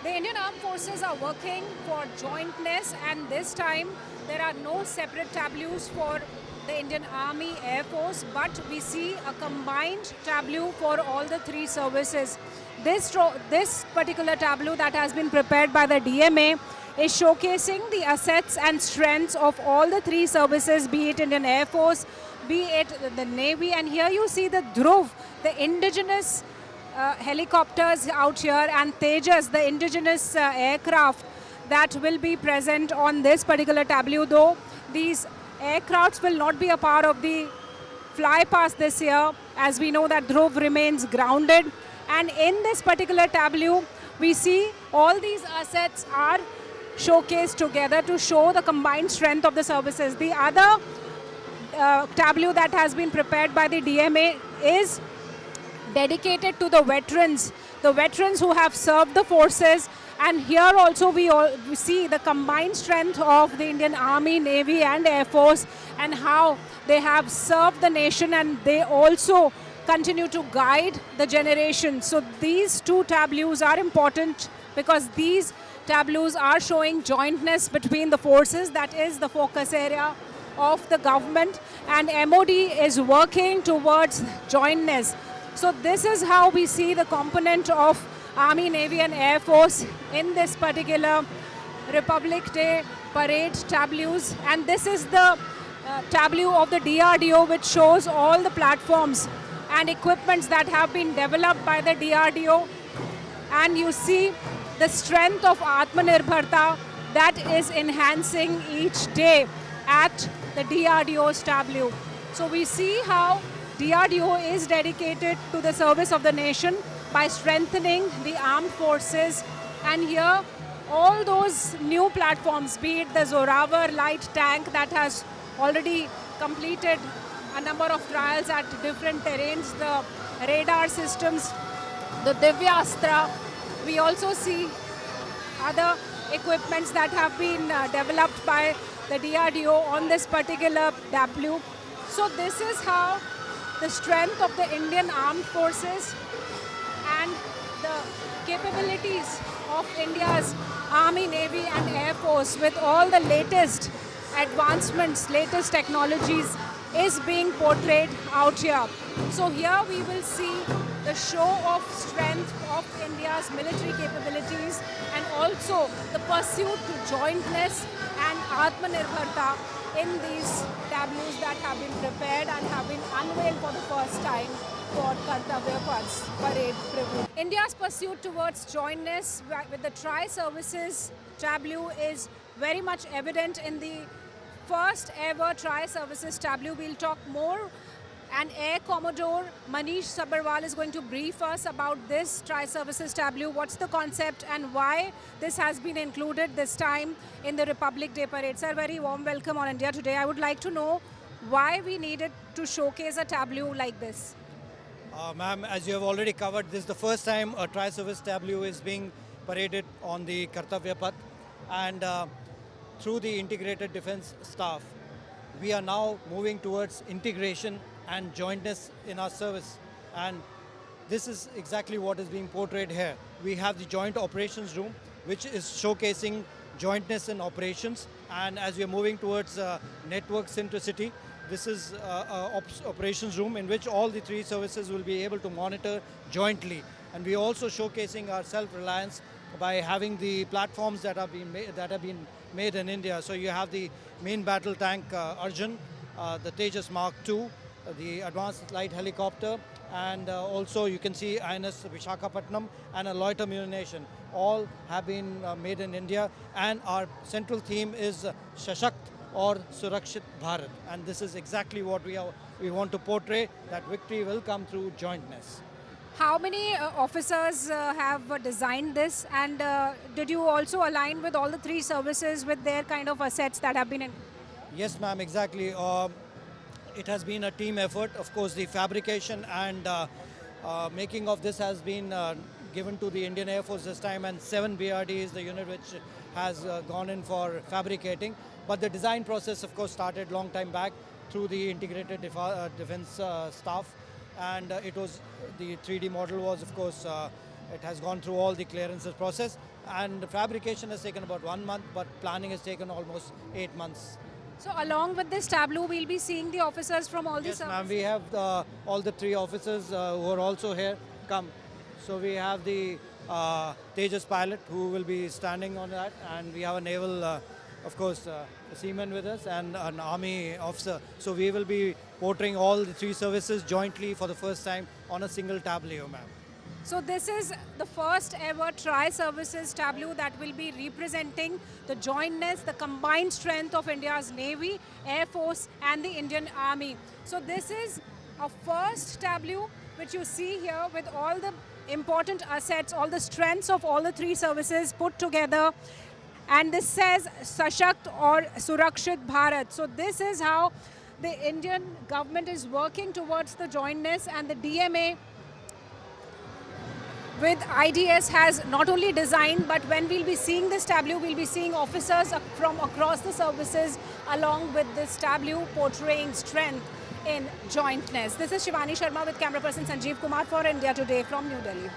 The Indian Armed Forces are working for jointness, and this time there are no separate tableaus for the Indian Army, Air Force, but we see a combined tableau for all the three services. This particular tableau that has been prepared by the DMA is showcasing the assets and strengths of all the three services, be it Indian Air Force, be it the Navy, and here you see the Dhruv, the indigenous helicopters out here, and Tejas, the indigenous aircraft that will be present on this particular tableau, though these aircrafts will not be a part of the fly past this year, as we know that Dhruv remains grounded. And in this particular tableau, we see all these assets are showcased together to show the combined strength of the services. The other tableau that has been prepared by the DMA is dedicated to the veterans who have served the forces. And here also we see the combined strength of the Indian Army, Navy and Air Force, and how they have served the nation, and they also continue to guide the generation. So these two tableaus are important because these tableaus are showing jointness between the forces. That is the focus area of the government, and MOD is working towards jointness. So this is how we see the component of Army, Navy and Air Force in this particular Republic Day parade tableaus. And this is the tableau of the DRDO, which shows all the platforms and equipments that have been developed by the DRDO. And you see the strength of Atmanirbharta that is enhancing each day at the DRDO's tableau. So we see how DRDO is dedicated to the service of the nation by strengthening the armed forces. And here, all those new platforms, be it the Zorawar light tank that has already completed a number of trials at different terrains, the radar systems, the Divyastra. We also see other equipments that have been developed by the DRDO on this particular tableau. So this is how the strength of the Indian Armed Forces and the capabilities of India's Army, Navy and Air Force with all the latest advancements, latest technologies is being portrayed out here. So here we will see the show of strength of India's military capabilities, and also the pursuit to jointness and Atmanirbharta in these tableaus that have been prepared and have been unveiled for the first time for Kartavya Path Parade Preview. India's pursuit towards jointness with the Tri-Services tableau is very much evident in the first ever Tri-Services tableau. We'll talk more, and Air Commodore Manish Sabharwal is going to brief us about this Tri-Services tableau, what's the concept and why this has been included this time in the Republic Day Parade. Sir, very warm welcome on India Today. I would like to know why we needed to showcase a tableau like this. Ma'am, as you have already covered, this is the first time a Tri-Service tableau is being paraded on the Kartavya Path, and through the Integrated Defence Staff, we are now moving towards integration and jointness in our service. And this is exactly what is being portrayed here. We have the Joint Operations Room, which is showcasing jointness in operations. And as we are moving towards network centricity, this is operations room in which all the three services will be able to monitor jointly. And we are also showcasing our self-reliance by having the platforms that have been made in India. So you have the main battle tank Arjun, the Tejas Mark II, the advanced light helicopter, and also you can see INS Vishakhapatnam and a loiter munition. All have been made in India, and our central theme is Shashakt or Surakshit Bharat. And this is exactly what we want to portray, that victory will come through jointness. How many officers have designed this, and did you also align with all the three services with their kind of assets that have been in? Yes, ma'am, exactly. It has been a team effort. Of course, the fabrication and making of this has been given to the Indian Air Force this time, and 7 BRD is the unit which has gone in for fabricating. But the design process, of course, started long time back through the Integrated Defence Staff. And it was, the 3D model was, of course, It has gone through all the clearances process, and the fabrication has taken about 1 month, but planning has taken almost 8 months. So along with this tableau, we'll be seeing the officers from all the Yes, ma'am. services. We have all the 3 officers who are also here. Come. So we have the Tejas pilot who will be standing on that, and we have a naval, of course, a seaman with us, and an army officer. So we will be portraying all the 3 services jointly for the first time on a single tableau, ma'am. So this is the first ever tri-services tableau that will be representing the jointness, the combined strength of India's Navy, Air Force and the Indian Army. So this is a first tableau which you see here with all the important assets, all the strengths of all the 3 services put together. And this says Sashakt or Surakshit Bharat. So this is how the Indian government is working towards the jointness, and the DMA with IDS has not only designed, but when we'll be seeing this tableau, we'll be seeing officers from across the services along with this tableau portraying strength in jointness. This is Shivani Sharma with camera person Sanjeev Kumar for India Today from New Delhi.